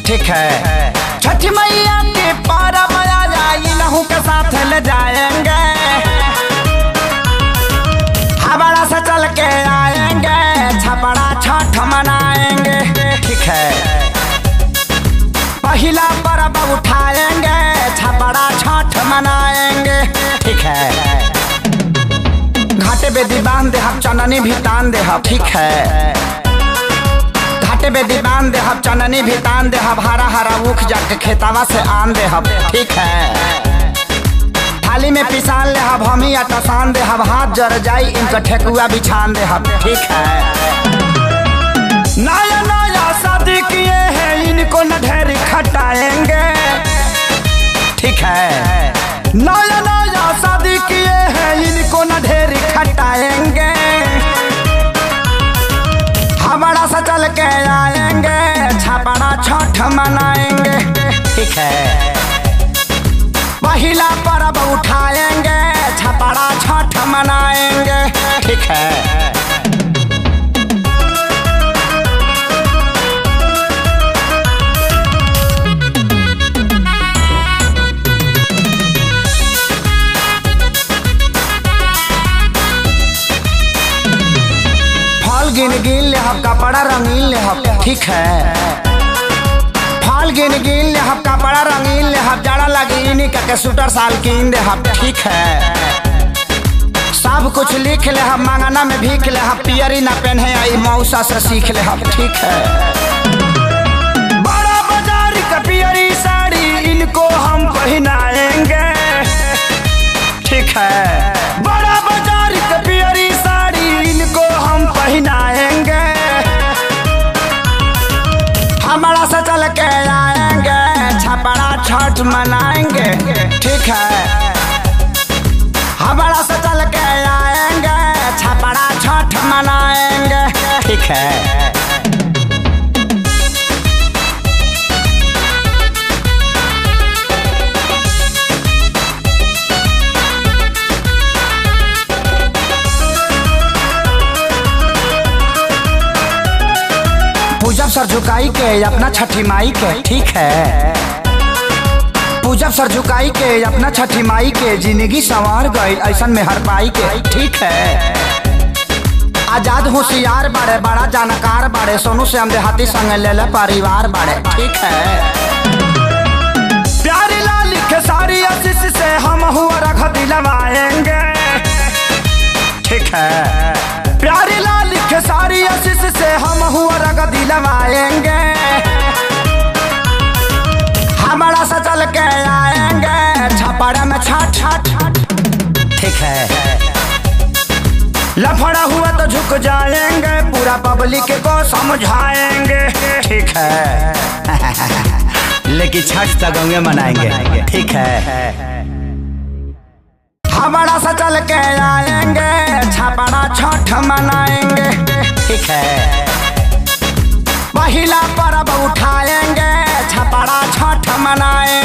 ठीक है। छठ मैया के परब इनहू के साथ ले जाएंगे, हमारा से चल के आएंगे, छपड़ा छठ मनाएंगे। ठीक है। पहला परब उठाएंगे, छपड़ा छठ मनाएंगे। ठीक है। घाटे बेदी बांध दे हम, चननी भी तान दे हम। ठीक है। घाटे बेदी बांध दे हम, चननी भी तान दे हम, हरा हरा ऊख जाके खेतावा से आन दे हम। ठीक है। थाली में पिसान ले हम, हमी आटा सान दे हम, हाथ जर जाई इनका ठेकुआ बिछान दे हम। ठीक है। नया नया शादी किए हैं, इनको न ढेरी खटाएंगे। ठीक है। नया नया शादी किए हैं, इनको न ढेरी खटाएंगे, हमारा से चल के आएंगे, छपड़ा छठ मनाएंगे। ठीक है। पहला परब उठाएंगे, छपड़ा छठ मनाएंगे। ठीक है। गिन गिन ले हम, कपड़ा रंगीन ले हम। ठीक है। फल गिन गिन ले हम, कपड़ा रंगीन ले हम, जड़ा लगी इन्हीं के सूटर साल कीन दे हम। ठीक है। सब कुछ लिख ले हम, मांगना में भीख ले हम, पियरी ना पहने आई मौसा से सीख ले हम। ठीक है। बड़ा बाजार का पियरी साड़ी इनको हम पहनाएंगे। ठीक है। बड़ा बाजार का पियरी साड़ी इनको हम पहनाएंगे, हमारा से चल के आएंगे, छपड़ा छठ मनाएंगे। ठीक है। हमारा से चल के आएंगे, छपड़ा छठ मनाएंगे। ठीक है। पूजब सर झुकाई के अपना छठी माई के। ठीक है। पूजब सर झुकाई के अपना छठी माई के, जिंदगी संवार गई ऐसन में हर पाई के। ठीक है। आजाद होशियार बाड़े, बड़ा जानकार बाड़े, सोनू से हम देहाती संग ले ले परिवार बाड़े। ठीक है। प्यारी लाल के सारी आशीष से हम हुआ रख दिलवाएंगे। ठीक है। प्यारी लाल के सारी आशीष से हम हुआ रग दिलवाएंगे, हमारा से चल के आएंगे, छपड़ा में छठ छठ। ठीक है। लफड़ा हुआ तो झुक जाएंगे, पूरा पब्लिक को समझाएंगे। ठीक है। लेकिन छठ तक होंगे मनाएंगे। ठीक है। हमारा से चल के आएंगे, छपड़ा छठ मनाएंगे। ठीक है। पहला परब उठाएंगे, छपड़ा छठ मनाएंगे।